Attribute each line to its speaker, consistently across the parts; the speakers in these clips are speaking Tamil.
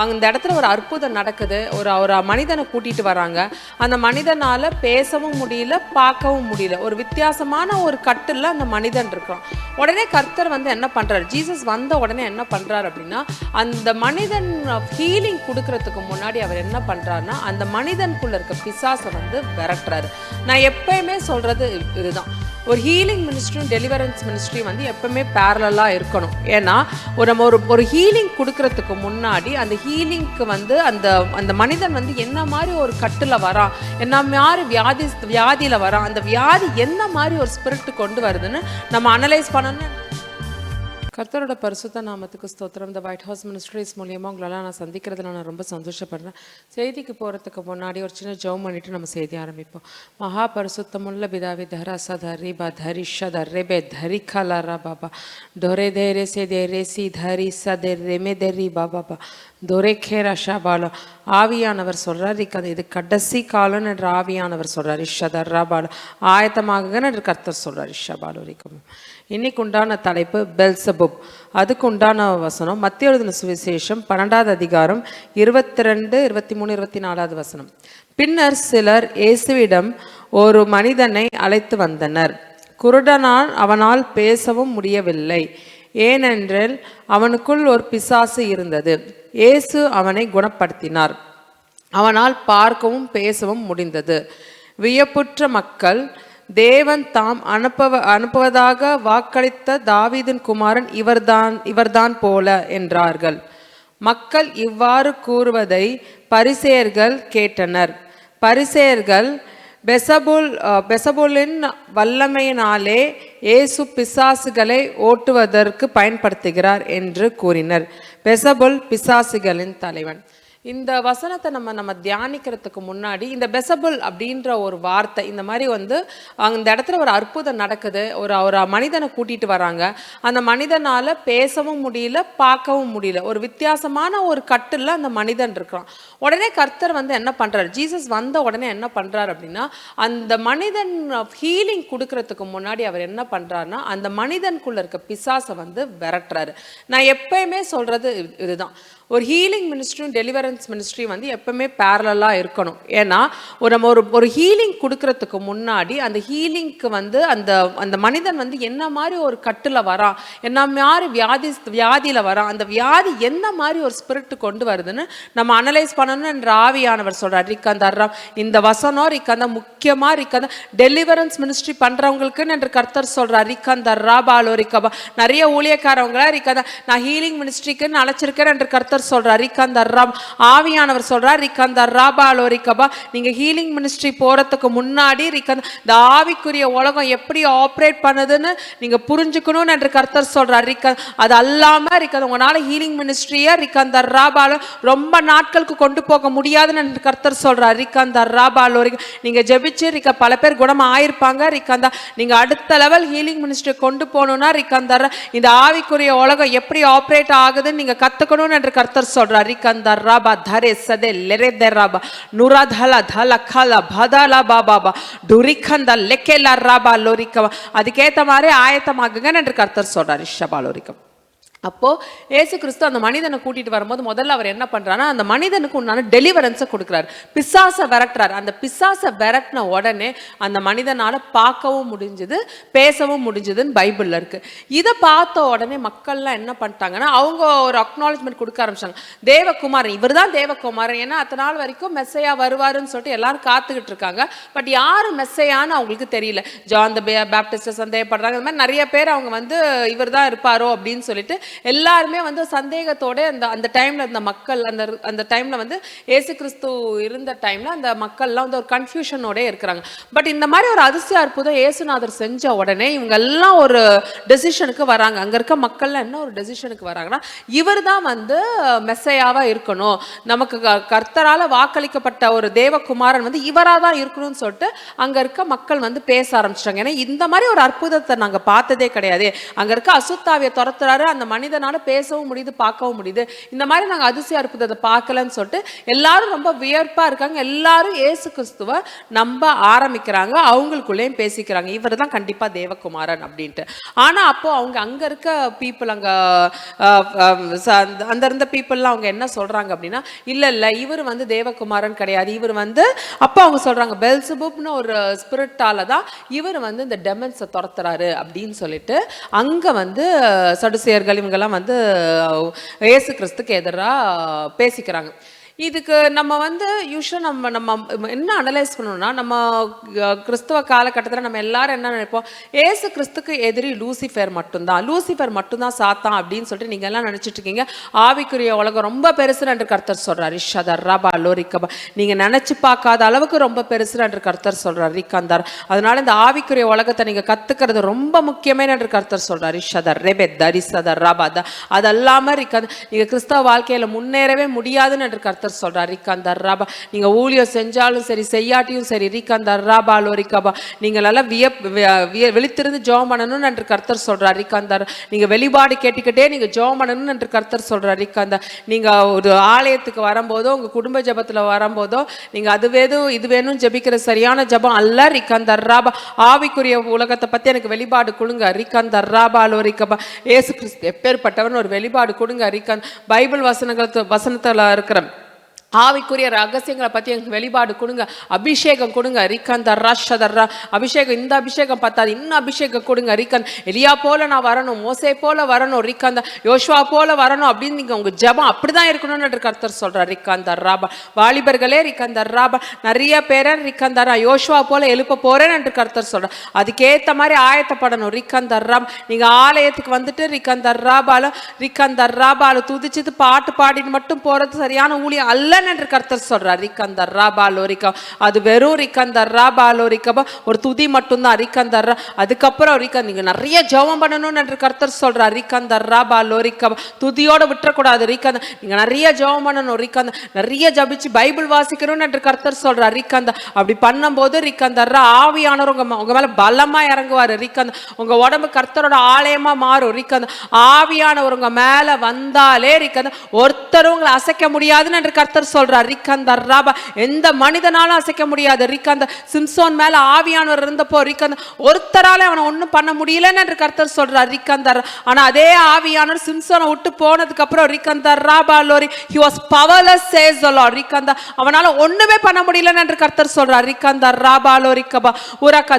Speaker 1: அந்த இடத்துல ஒரு அற்புதம் நடக்குது. ஒரு மனிதனை கூட்டிட்டு வராங்க. அந்த மனிதனால பேசவும் முடியல, பார்க்கவும் முடியல. ஒரு வித்தியாசமான ஒரு கட்டில் அந்த மனிதன் இருக்கான். உடனே கர்த்தர் வந்து என்ன பண்றாரு, ஜீசஸ் வந்த உடனே என்ன பண்றாரு அப்படின்னா, அந்த மனிதன் ஹீலிங் கொடுக்கறதுக்கு முன்னாடி அவர் என்ன பண்றாருன்னா, அந்த மனிதனுக்குள்ள இருக்க பிசாசை வந்து விரட்டுறாரு. நான் எப்பயுமே சொல்றது இதுதான், ஒரு ஹீலிங் மினிஸ்ட்ரியும் டெலிவரன்ஸ் மினிஸ்ட்ரியும் வந்து எப்பவுமே பேரலாக இருக்கணும். ஏன்னா நம்ம ஒரு ஹீலிங் கொடுக்கறதுக்கு முன்னாடி அந்த ஹீலிங்க்கு வந்து அந்த மனிதன் வந்து என்ன மாதிரி ஒரு கட்டில் வரான், என்ன மாதிரி வியாதியில் வரான், அந்த வியாதி என்ன மாதிரி ஒரு ஸ்பிரிட் கொண்டு வருதுன்னு நம்ம அனலைஸ் பண்ணணும். கர்த்தரோட பரிசுத்த நாமத்துக்கு ஸ்தோத்திரம். இந்த ஒயிட் ஹவுஸ் மினிஸ்ட்ரிஸ் மூலியமாக உங்களெல்லாம் நான் சந்திக்கிறதுல நான் ரொம்ப சந்தோஷப்படுறேன். செய்திக்கு போகிறதுக்கு முன்னாடி ஒரு சின்ன ஜெபம் பண்ணிட்டு நம்ம செய்தி ஆரம்பிப்போம். மகா பரிசுத்தமுள்ள பிதாவே தரச தரி ப தரிஷ தர்ரே பே தரி கலரா பாபா டொரே தேரே சே தேரே சி தரி ச தெரே தெரி பாபா பா தொரே கேரா ஷாபாலோ. ஆவியானவர் சொல்கிறார், இது கடைசி காலம் என்று ஆவியானவர் சொல்கிறார். இஷதர்ரா பாலோ ஆயத்தமாக என்று கர்த்தர் சொல்கிறார். இஷபாலோ இருக்கும். இன்னைக்கு உண்டான தலைப்பு பெல்சபூப். அதுக்கு உண்டான வசனம் மத்திய எழுதின சுவிசேஷம் 12வது அதிகாரம் 22, 23, 24வது வசனம். பின்னர் சிலர் இயேசுவிடம் ஒரு மனிதனை அழைத்து வந்தனர். குருடனால் அவனால் பேசவும் முடியவில்லை, ஏனென்றால் அவனுக்குள் ஒரு பிசாசு இருந்தது. இயேசு அவனை குணப்படுத்தினார். அவனால் பார்க்கவும் பேசவும் முடிந்தது. வியப்புற்ற மக்கள், தேவன் தாம் அனுப்புவதாக வாக்களித்த தாவீதின் குமாரன் இவர்தான் போல என்றார்கள். மக்கள் இவ்வாறு கூறுவதை பரிசேயர்கள் கேட்டனர். பரிசேயர்கள் பெசபூலின் வல்லமையினாலே இயேசு பிசாசுகளை ஓட்டுவதற்கு பயன்படுத்துகிறார் என்று கூறினர். பெசபுல் பிசாசுகளின் தலைவன். இந்த வசனத்தை நம்ம தியானிக்கிறதுக்கு முன்னாடி, இந்த பெசபுல் அப்படின்ற ஒரு வார்த்தை, இந்த மாதிரி வந்து அந்த இடத்துல ஒரு அற்புதம் நடக்குது. ஒரு மனிதனை கூட்டிட்டு வராங்க. அந்த மனிதனால பேசவும் முடியல, பார்க்கவும் முடியல. ஒரு வித்தியாசமான ஒரு கட்டில் அந்த மனிதன் இருக்கான். உடனே கர்த்தர் வந்து என்ன பண்றாரு, ஜீசஸ் வந்த உடனே என்ன பண்றாரு அப்படின்னா, அந்த மனிதன் ஹீலிங் கொடுக்கறதுக்கு முன்னாடி அவர் என்ன பண்றாருன்னா, அந்த மனிதனுக்குள்ள இருக்க பிசாசை வந்து விரட்டுறாரு. நான் எப்பயுமே சொல்றது இதுதான், ஒரு ஹீலிங் மினிஸ்ட்ரியும் டெலிவரன்ஸ் மினிஸ்ட்ரியும் வந்து எப்பவுமே பேரலாக இருக்கணும். ஏன்னா ஒரு ஹீலிங் கொடுக்கறதுக்கு முன்னாடி அந்த ஹீலிங்க்கு வந்து அந்த மனிதன் வந்து என்ன மாதிரி ஒரு கட்டில் வரான், என்ன மாதிரி வியாதியில் வரான், அந்த வியாதி என்ன மாதிரி ஒரு ஸ்பிரிட் கொண்டு வருதுன்னு நம்ம அனலைஸ் பண்ணணும் என்ற ஆவியானவர் சொல்கிறார். ரிக்கந்தாராம் இந்த வசனம் ரிக்கந்த முக்கியமாக ரிக்கந்த டெலிவரன்ஸ் மினிஸ்ட்ரி பண்ணுறவங்களுக்குன்னு என்று கர்த்தர் சொல்கிறார். ரிக்கந்தர்ரா பாலோ ரிக்கபா. நிறைய ஊழியக்காரவங்களா ரிக்கந்த நான் ஹீலிங் மினிஸ்ட்ரிக்குன்னு அழைச்சிருக்கேன் என்று கர்த்தர் சொல்றார். ஆவியானவர் சொல்றார், நீங்க ஹீலிங் மினிஸ்ட்ரி போறதுக்கு முன்னாடி இந்த ஆவிக்குரிய உலகம் எப்படி ஆப்ரேட் பண்ணுதுன்னு நீங்க புரிஞ்சுக்கணும் என்று கர்த்தர் சொல்றார். அது அல்லாம உங்களால ஹீலிங் மினிஸ்ட்ரியை ரொம்ப நாட்களுக்கு கொண்டு போக முடியாதுன்னு என்று கர்த்தர் சொல்றார். நீங்க ஜெபிச்சு பல பேர் குணம் ஆயிருப்பாங்க. நீங்க அடுத்த லெவல் ஹீலிங் மினிஸ்ட்ரி கொண்டு போகணும்னா இந்த ஆவிக்குரிய உலகம் எப்படி ஆப்ரேட் ஆகுதுன்னு நீங்க கத்துக்கணும் என்று கர்த்தர் சொல்றார். ரிகந்தர்ராபா தரே சதே லெரெதெராபா நுராதல தல கல பதல பாபாபா டுரிகந்த லெக்கெல ராபா லோரிகவா. அதுக்கேற்ற மாதிரி ஆயத்தமாகுங்க என்று கர்த்தர் சொல்றார். ரிஷபா லோரிகம். அப்போ ஏசு கிறிஸ்து அந்த மனிதனை கூட்டிட்டு வரும்போது முதல்ல அவர் என்ன பண்றாருன்னா, அந்த மனிதனுக்கு உண்டான டெலிவரன்ஸை கொடுக்குறாரு. பிசாசை விரட்டுறாரு. அந்த பிசாசை விரட்டின உடனே அந்த மனிதனால பார்க்கவும் முடிஞ்சது, பேசவும் முடிஞ்சதுன்னு பைபிள்ல இருக்கு. இதை பார்த்த உடனே மக்கள்லாம் என்ன பண்ணிட்டாங்கன்னா, அவங்க ஒரு அக்னாலஜ்மெண்ட் கொடுக்க ஆரம்பிச்சாங்க. தேவகுமாரன், இவர் தான் தேவகுமாரன். ஏன்னா அத்தனை நாள் வரைக்கும் மெஸ்ஸையா வருவாருன்னு சொல்லிட்டு எல்லாரும் காத்துக்கிட்டு இருக்காங்க. பட் யாரு மெஸ்ஸையான்னு அவங்களுக்கு தெரியல. ஜான் த பேப்டிஸ்ட் சந்தேகப்படுறாங்க. இந்த மாதிரி நிறைய பேர் அவங்க வந்து இவர் தான் இருப்பாரோ அப்படின்னு சொல்லிட்டு எல்லாருமே வந்து சந்தேகத்தோட அந்த டைம்ல இந்த மக்கள் அந்த டைம்ல வந்து ஏசு கிறிஸ்து இருந்த டைம்ல அந்த மக்கள்லாம் வந்து ஒரு கன்ஃபியூஷனோட இருக்கிறாங்க. பட் இந்த மாதிரி ஒரு அதிசய அற்புதம் ஏசுநாதர் செஞ்ச உடனே இவங்க எல்லாம் ஒரு டெசிஷனுக்கு வராங்க. அங்க இருக்க மக்கள்லாம் என்ன ஒரு டெசிஷனுக்கு வராங்கன்னா, இவர் தான் வந்து மெஸ்ஸையாவா இருக்கணும், நமக்கு கர்த்தரால வாக்களிக்கப்பட்ட ஒரு தேவகுமாரன் வந்து இவரா தான் இருக்கணும்னு சொல்லிட்டு அங்க இருக்க மக்கள் வந்து பேச ஆரம்பிச்சிட்டாங்க. ஏன்னா இந்த மாதிரி ஒரு அற்புதத்தை நாங்க பார்த்ததே கிடையாது. அங்க இருக்க அசுத்தாவியை துரத்துறாரு, அந்த மனிதனால பேசவும் முடியுது, பார்க்கவும் முடியுது, இந்த மாதிரி நாங்க அதிசய அற்புதத்தை பார்க்கலன்னு சொல்லிட்டு எல்லாரும் ரொம்ப வியப்பா இருக்காங்க. எல்லாரும் இயேசு கிறிஸ்துவ நம்ப ஆரம்பிக்கிறாங்க, அவங்களுக்குள்ளேயும் பேசிக்கிறாங்க, இவர் தான் கண்டிப்பா தேவகுமாரன் அப்படின்ட்டு. ஆனா அப்போ அவங்க அங்க இருக்க பீப்புள், அங்க அந்த இருந்த பீப்புள்லாம் அவங்க என்ன சொல்றாங்க அப்படின்னா, இல்ல இல்ல இவர் வந்து தேவகுமாரன் கிடையாது, இவர் வந்து, அப்போ அவங்க சொல்றாங்க பெல்செபூப்னு ஒரு ஸ்பிரிட்டால தான் இவர் வந்து இந்த டெமன்ஸை துரத்துறாரு அப்படின்னு சொல்லிட்டு அங்க வந்து சடுசேயர்கள் இவங்கெல்லாம் வந்து இயேசு கிறிஸ்துக்கு எதிராக பேசிக்கிறாங்க. இதுக்கு நம்ம வந்து யூஸ்வலாக நம்ம என்ன அனலைஸ் பண்ணணும்னா, நம்ம கிறிஸ்துவ காலகட்டத்தில் நம்ம எல்லாரும் என்ன நினைப்போம், ஏசு கிறிஸ்துக்கு எதிரி லூசிஃபர் மட்டும்தான் சாத்தான் அப்படின்னு சொல்லிட்டு நீங்கள் எல்லாம் நினச்சிட்டு இருக்கீங்க. ஆவிக்குரிய உலகம் ரொம்ப பெருசு என்று கர்த்தர் சொல்கிறார். ரிஷதர் ரபா லோரிக்கபா, நீங்கள் நினச்சி பார்க்காத அளவுக்கு ரொம்ப பெருசு என்று கர்த்தர் சொல்கிறார். ரிக்கந்தார், அதனால இந்த ஆவிக்குரிய உலகத்தை நீங்கள் கற்றுக்கிறது ரொம்ப முக்கியமே என்று கர்த்தர் சொல்கிறார். ரிஷதர் ரெபே தரிசதர் ரபா அது அல்லாமல் நீங்கள் கிறிஸ்தவ வாழ்க்கையில் முன்னேறவே முடியாதுன்னு என்று கர்த்தர் சொல்றார். ரிக்கந்தர் ராபா, நீங்க ஊழியம் செஞ்சாலும் சரி செய்யாட்டியும் சரி, ரிக்கந்தர் ராபா லோரிக்கபா, நீங்க நல்லா விழித்திருந்து ஜெபம் பண்ணணும் என்று கர்த்தர் சொல்றார். ரிக்கந்தர், நீங்க வெளிப்பாடு கேட்டுக்கிட்டே நீங்க ஜெபம் பண்ணணும் என்று கர்த்தர் சொல்றார். ரிக்கந்தர், நீங்க ஒரு ஆலயத்துக்கு வரும்போதோ உங்க குடும்ப ஜெபத்துல வரும்போதோ நீங்க அது வேணும் இது வேணும் ஜெபிக்கிற சரியான ஜெபம் அல்ல. ரிக்கந்தர் ராபா, ஆவிக்குரிய உலகத்தை பத்தி எனக்கு வெளிப்பாடு கொடுங்க. ரிக்கந்தர் ராபா லோரிக்கபா, இயேசு கிறிஸ்து எப்பேற்பட்டவன் ஒரு வெளிப்பாடு கொடுங்க. ரிக்கந்த், பைபிள் வசனத்துல இருக்கிற ஆவிக்குரிய ரகசியங்களை பற்றி எனக்கு வெளிப்பாடு கொடுங்க, அபிஷேகம் கொடுங்க. ரிக்கந்தர் ரஷதர்ரா, அபிஷேகம், இந்த அபிஷேகம் பத்தாது, இன்னும் அபிஷேகம் கொடுங்க. ரிக்கந்த், எலியா போல நான் வரணும், மோசே போல வரணும், ரிக்கந்த யோசுவா போல வரணும் அப்படின்னு நீங்கள் உங்கள் ஜெபம் அப்படிதான் இருக்கணும்னு கர்த்தர் சொல்கிறார். ரிக்கந்தர் ராபா, வாலிபர்களே ரிக்கந்தர் ராபா, நிறைய பேரை ரிக்கந்தர் யோசுவா போல எழுப்ப போறேன் என்று கர்த்தர் சொல்கிறார். அதுக்கேற்ற மாதிரி ஆயத்தப்படணும். ரிக்கந்தர் ராப், நீங்கள் ஆலயத்துக்கு வந்துட்டு ரிக்கந்தர் ராபால துதிச்சுட்டு பாட்டு பாடின்னு மட்டும் போகிறது சரியான ஊழியம் அல்ல என்று கர்த்தர் சொல்றார். ரிக்கந்தர் ராபா லோரிக்கா, அது வெறும் ரிக்கந்தர் ராபா லோரிக்கபா ஒரு துதி மட்டும்தான். ரிக்கந்தர், அதுக்கப்புறம் நீங்க நிறைய ஜெபம் பண்ணணும் என்று கர்த்தர் சொல்றார். ரிக்கந்தர் ராபா லோரிக்கபா, துதியோட விட்டுறக்கூடாது. ரிக்கந்தர், நீங்க நிறைய ஜெபம் பண்ணணும். ரிக்கந்தர், நிறைய ஜபிச்சு பைபிள் வாசிக்கணும் என்று கர்த்தர் சொல்றார். ரிக்கந்தர், அப்படி பண்ணும்போது ரிக்கந்தர் ஆவியானவர் உங்க மேல பலமா இறங்குவாரு. ரிக்கந்தர், உங்க உடம்பு கர்த்தரோட ஆலயமா மாறும். ரிக்கந்தர், ஆவியானவர் உங்க மேல வந்தாலே ரிக்கந்தர் ஒருத்தரும் உங்களை அசைக்க முடியாதுன்னு என்று கர்த்தர் சொல்றார். ரிக்கந்தர் ராபா, எந்த மனிதனாலும் அசைக்க முடியாது. ரிக்கந்தர், சிம்சோன் மேல ஆவியானவர் இருந்தப்போ ரிக்கந்தர் ஒருத்தரால அவனை ஒன்றும் பண்ண முடியலன்னு என்று கர்த்தர் சொல்றார். ரிக்கந்தர், ஆனா அதே ஆவியானவர் சிம்சோனை விட்டு போனதுக்கு அப்புறம் ரிக்கந்தர் ராபா லோரி, he was powerless says the Lord. ரிக்கந்தர், அவனால ஒண்ணுமே பண்ண முடியலன்னு என்று கர்த்தர் சொல்றார். ரிக்கந்தர் ராபா லோரிக்கபா உரக்கா,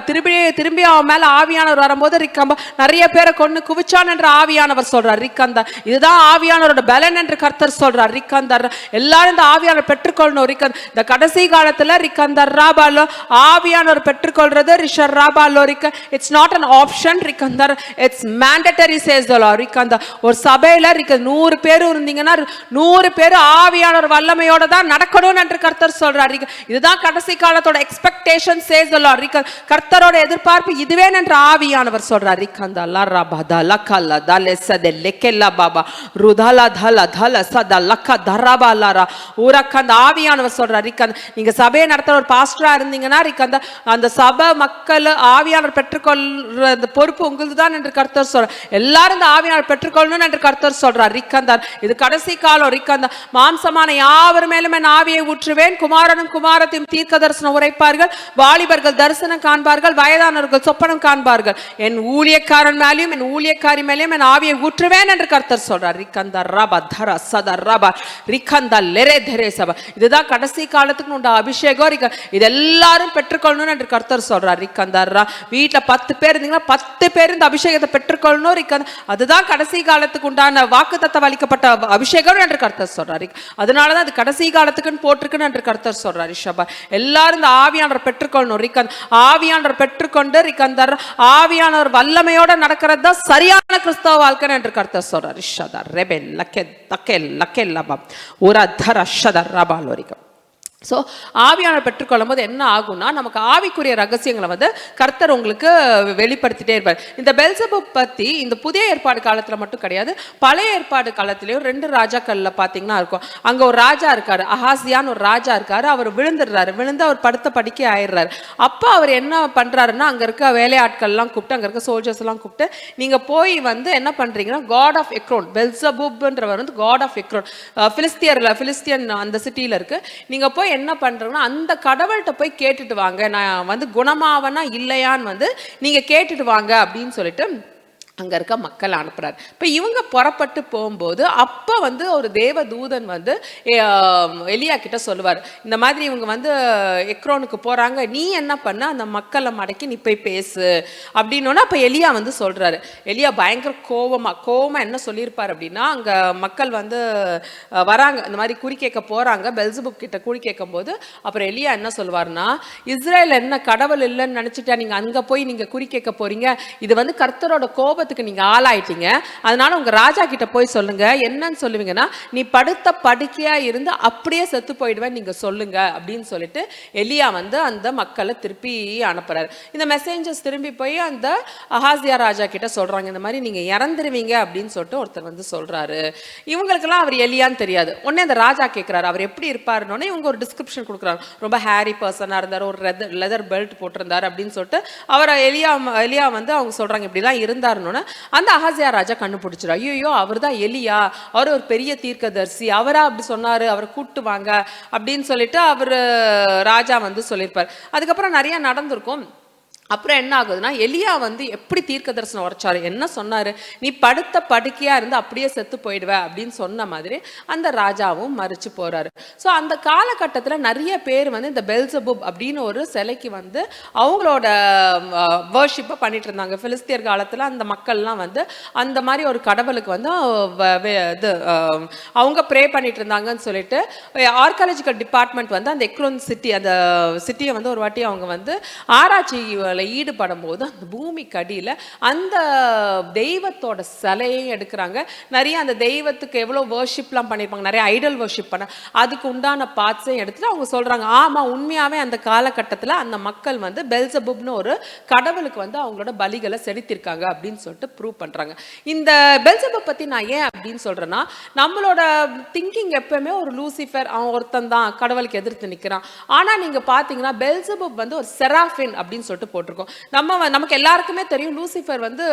Speaker 1: திரும்பி அவன் மேல ஆவியானவர் வரும்போது ரிக்கம்பா நிறைய பேரை கொண்டு குவிச்சான் என்று ஆவியானவர் சொல்றார். ரிக்கந்தர், இதுதான் ஆவியானவரோட பலன் என்று கர்த்தர் சொல்றார். ரிக்கந்தர், எல்லாரும் இந்த ஆவியானவர் பெற்றுக்கொள்ளணும். இந்த கடைசி காலத்துல ரிக்கந்தர் ராபாலோ ஆவியானவர் பெற்றுக்கொள்றது ரிஷர் ராபாலோ ரிக்க, இட்ஸ் நாட் an option. ரிக்கந்தர், it's mandatory says the Lord. ரிக்கந்தர், ஒரு சபையில 100 பேர் இருந்தீங்கன்னா 100 பேர் ஆவியானவர் வல்லமையோட தான் நடக்கணும் என்று கர்த்தர் சொல்றார். இதுதான் கடைசி காலத்தோட எக்ஸ்பெக்டேஷன் says the Lord. கர்த்தரோட எதிர்பார்ப்பு இதுவே என்று ஆவியானவர் சொல்றார். ரிக்கந்தர் லரபதா லக்கல்ல தலெசதெ லெக்கெல்ல பாபா ருதல தல தல சத லக்க தரபாலரா ஊரக்கந்த ஆவியானவர் சொல்றார். நீங்க சபையை நடத்துற ஒரு பாஸ்டரா இருந்தீங்கன்னா அந்த சபை மக்கள் ஆவியானவர் பெற்றுக்கொள்ற பொறுப்பு உங்களுக்கு தான் என்று கர்த்தர் சொல்றார். எல்லாரும் இந்த ஆவியானவர் பெற்றுக்கொள்ளணும் என்று கர்த்தர் சொல்றார். ரிக்கந்தர், இது கடைசி காலம். ரிக்கந்தர், மாம்சமான யாவர் மேலும் என் ஆவியை ஊற்றுவேன், குமாரனும் குமாரத்தையும் தீர்க்க தரிசனம் உரைப்பார்கள், வாலிபர்கள் தரிசனம் காண்பார்கள், வயதானவர்கள் சொப்பனம் காண்பார்கள், என் ஊழியக்காரன் மேலேயும் என் ஊழியக்காரி மேலேயும் என் ஆவியை ஊற்றுவேன் என்று கர்த்தர் சொல்றார். ரிக்கந்தர் ரபா தர சதர் ரபா ரிக்கந்தர் லெரே தெரே சபா, இதுதான் கடைசி காலத்துக்கு உண்ட அபிஷேகம். இது எல்லாரும் பெற்றுக்கொள்ளணும் என்று கர்த்தர் சொல்றார். ரிக்கந்தர், வீட்டுல 10 பேர் இருந்தீங்கன்னா 10 பேர் இந்த அபிஷேகத்தை பெற்றுக்கொள்ளணும். ரிக்கந்தர், அதுதான் கடைசி காலத்துக்கு உண்டான வாக்குத்தத்தம் அளிக்கப்பட்ட அபிஷேகம் என்று கர்த்தர் சொல்றாரு. அதனாலதான் அது கடைசி காலத்துக்குன்னு போட்டிருக்குன்னு என்று கர்த்தர் சொல்றாரு. ரிஷபா, எல்லாரும் இந்த ஆவியானவர் பெற்றுக்கொள்ளணும். ரிக்கந்தர், ஆவியானவர் பெற்றுக்கொண்டு ரிக்கந்தர் ஆவியானவர் வல்லமையோட நடக்கிறது தான் சரியான கிறிஸ்தவ வாழ்க்கை என்று கர்த்தர் சொல்றார். ரிஷதர் ரெபெல் லக்கெ தக்கெல் லக்கெல் லபா ஒரு தர ஷதர் ரபாலோரிகம். ஸோ ஆவியானவர் பெற்றுக்கொள்ளும் போது என்ன ஆகும்னா நமக்கு ஆவிக்குரிய ரகசியங்களை வந்து கர்த்தர் உங்களுக்கு வெளிப்படுத்திட்டே இருப்பார். இந்த பெல்சபூப் பற்றி இந்த புதிய ஏற்பாடு காலத்தில் மட்டும் கிடையாது, பழைய ஏற்பாடு காலத்திலையும் 2 ராஜாக்களில் பார்த்தீங்கன்னா இருக்கும். அங்கே ஒரு ராஜா இருக்காரு, அஹாசியான்னு ஒரு ராஜா இருக்காரு. அவர் விழுந்துடுறாரு, விழுந்து அவர் படுத்த படிக்க ஆயிடுறாரு. அப்போ அவர் என்ன பண்ணுறாருன்னா அங்கே இருக்க வேலையாட்கள்லாம் கூப்பிட்டு, அங்கே இருக்க சோல்ஜர்ஸ் எல்லாம் கூப்பிட்டு, நீங்கள் போய் வந்து என்ன பண்ணுறீங்கன்னா காட் ஆஃப் எக்ரோன், பெல்சபூப்ன்றவர் வந்து காட் ஆஃப் எக்ரோன் பிலிஸ்தியன் அந்த சிட்டியில் இருக்கு, நீங்கள் போய் என்ன பண்றீங்கன்னா அந்த கடவுள்கிட்ட போய் கேட்டுட்டு வாங்க, நான் வந்து குணமாவனா இல்லையான்னு வந்து நீங்க கேட்டுட்டு வாங்க அப்படின்னு சொல்லிட்டு அங்கே இருக்க மக்கள் அனுப்புறாரு. இப்போ இவங்க புறப்பட்டு போகும்போது அப்போ வந்து ஒரு தேவ தூதன் வந்து எலியா கிட்ட சொல்லுவார், இந்த மாதிரி இவங்க வந்து எக்ரோனுக்கு போகிறாங்க, நீ என்ன பண்ண அந்த மக்களை மடக்கி நீ போய் பேசு அப்படின்னோன்னா. அப்போ எலியா வந்து சொல்கிறாரு, எலியா பயங்கர கோவமாக என்ன சொல்லியிருப்பார் அப்படின்னா, அங்கே மக்கள் வந்து வராங்க, இந்த மாதிரி குறி கேட்க போகிறாங்க, பெல்சபூப் கிட்ட குறி கேட்கும் போது அப்புறம் எலியா என்ன சொல்லுவார்னா, இஸ்ரேல் என்ன கடவுள் இல்லைன்னு நினச்சிட்டா நீங்கள் அங்கே போய் நீங்கள் குறி கேட்க போகிறீங்க, இது வந்து கர்த்தரோட கோபத்துக்கு நீங்க ஆளாயிட்டீங்க, அதனால உங்க ராஜா கிட்ட போய் சொல்லுங்க, என்னன்னு சொல்லுவீங்கன்னா, நீ படுத்த படுக்கையா இருந்து அப்படியே செத்து போயிடுவேன் நீங்க சொல்லுங்க அப்படின்னு சொல்லிட்டு எலியா வந்து அந்த மக்களை திருப்பி அனுப்புறாரு. இந்த மெசேஞ்சர்ஸ் திரும்பி போய் அந்த அஹாசியா ராஜா கிட்ட சொல்றாங்க, இந்த மாதிரி நீங்க இறந்துருவீங்க அப்படின்னு சொல்லிட்டு ஒருத்தர் வந்து சொல்றாரு. இவங்களுக்கெல்லாம் அவர் எலியான்னு தெரியாது. உடனே அந்த ராஜா கேட்கிறாரு அவர் எப்படி இருப்பாருன்னு. இவங்க ஒரு டிஸ்கிரிப்ஷன் கொடுக்குறாங்க, ரொம்ப ஹேரி பர்சனா இருந்தார், ஒரு லெதர் பெல்ட் போட்டிருந்தாரு அப்படின்னு சொல்லிட்டு அவர் எலியா வந்து அவங்க சொல்றாங்க இப்படிலாம் இருந்தாருன்னு. அந்த அஹாசியா ராஜா கண்டுபிடிச்சிரு, ஐயோ அவர் தான் எலியா, அவர் ஒரு பெரிய தீர்க்கதரிசி, அவரா அப்படி சொன்னாரு, அவரை கூட்டு வாங்க அப்படின்னு சொல்லிட்டு அவர் ராஜா வந்து சொல்லியிருப்பார். அதுக்கப்புறம் நிறைய நடந்திருக்கும். அப்புறம் என்ன ஆகுதுன்னா, எலியா வந்து எப்படி தீர்க்க தரிசனம் உரைச்சாரு, என்ன சொன்னாரு, நீ படுத்த படுக்கையா இருந்து அப்படியே செத்து போயிடுவ அப்படின்னு சொன்ன மாதிரி அந்த ராஜாவும் மறிச்சு போறாரு. ஸோ அந்த காலகட்டத்தில் நிறைய பேர் வந்து இந்த பெல்சபூப் அப்படின்னு ஒரு சிலைக்கு வந்து அவங்களோட வர்ஷிப்பை பண்ணிட்டு இருந்தாங்க. பிலிஸ்தியர் காலத்தில் அந்த மக்கள்லாம் வந்து அந்த மாதிரி ஒரு கடவுளுக்கு வந்து இது அவங்க ப்ரே பண்ணிட்டு இருந்தாங்கன்னு சொல்லிட்டு ஆர்காலஜிக்கல் டிபார்ட்மெண்ட் வந்து அந்த எக்ரோன் சிட்டி, அந்த சிட்டியை வந்து ஒரு வாட்டி அவங்க வந்து ஆராய்ச்சி ஈடுபடும் போது அந்த பூமிக்கு அடியில் அந்த தெய்வத்தோட சிலையை எடுக்கிறாங்க. நிறைய அந்த தெய்வத்துக்கு எவ்வளோ வர்ஷிப்லாம் பண்ணியிருப்பாங்க, நிறைய ஐடல் வர்ஷிப் பண்ண, அதுக்கு உண்டான பார்ட்ஸையும் எடுத்துட்டு அவங்க சொல்றாங்க, ஆமா உண்மையாவே அந்த காலகட்டத்தில் அந்த மக்கள் வந்து பெல்சபூப்னு ஒரு கடவுளுக்கு வந்து அவங்களோட பலிகளை செலுத்திருக்காங்க அப்படின்னு சொல்லிட்டு ப்ரூவ் பண்றாங்க. இந்த பெல்சபூப் பத்தி நான் ஏன் அப்படின்னு சொல்றேன்னா, நம்மளோட திங்கிங் எப்பவுமே ஒரு லூசிஃபர் அவன் ஒருத்தன் தான் கடவுளுக்கு எதிர்த்து நிற்கிறான். ஆனா நீங்க பாத்தீங்கன்னா பெல்சபூப் வந்து ஒரு செராஃபின் அப்படின்னு சொல்லிட்டு போட்டிருக்கோம். நமக்கு எல்லாருக்குமே தெரியும் லூசிஃபர் வந்து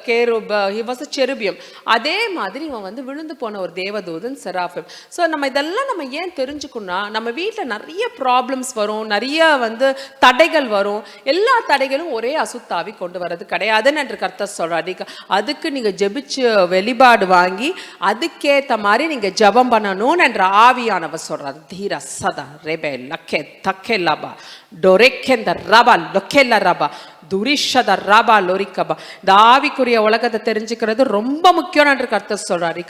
Speaker 1: கேருப், ஹி வாஸ் a cherubim. அதே மாதிரி இவன் வந்து விழுந்து போன ஒரு தேவதூதன் செராஃபிம். ஸோ நம்ம இதெல்லாம் நம்ம ஏன் தெரிஞ்சுக்கணும்னா, நம்ம வீட்டில் நிறைய ப்ராப்ளம்ஸ் வரும், நிறைய வந்து தடைகள் வரும். எல்லா தடைகளும் ஒரே அசுத்தாவி கொண்டு வர்றது கிடையாதுன்னு என்று கர்த்தர் சொல்றாரு. அதுக்கு நீங்க ஜெபிச்சு வெளிப்பாடு வாங்கி அதுக்கேற்ற மாதிரி நீங்க ஜெபம் பண்ணணும்னு என்ற ஆவியானவர் சொல்றாரு. தீர சதா ரெபே லக்கே தக்கே லபா டொரெக்கெந்த ரபா லொக்கெல்ல ரபா துரிஷத ரபா லொரிக்கபா. இந்த ஆவிக்குரிய உலகத்தை தெரிஞ்சுக்கிறது ரொம்ப முக்கியம் என்று கர்த்தர் சொல்றாரு.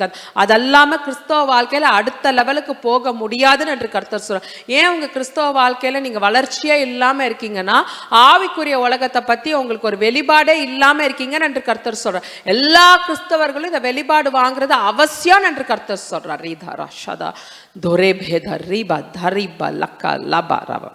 Speaker 1: அதல்லாம கிறிஸ்தவ வாழ்க்கையில அடுத்த லெவலுக்கு போக முடியாதுன்னு என்று கர்த்தர் சொல்றார். ஏன் உங்க கிறிஸ்தவ வாழ்க்கையில நீங்க வளர்ச்சியே இல்லாம இருக்கீங்கன்னா, ஆவிக்குரிய உலகத்தை பத்தி உங்களுக்கு ஒரு வெளிப்பாடே இல்லாம இருக்கீங்கன்னு என்று கர்த்தர் சொல்றார். எல்லா கிறிஸ்தவர்களும் இந்த வெளிப்பாடு வாங்குறது அவசியம் என்று கர்த்தர் சொல்றார். ரீதாரா ஷதா தொரே பேத ரீபா தரிபா லக்கா லபா ரபா.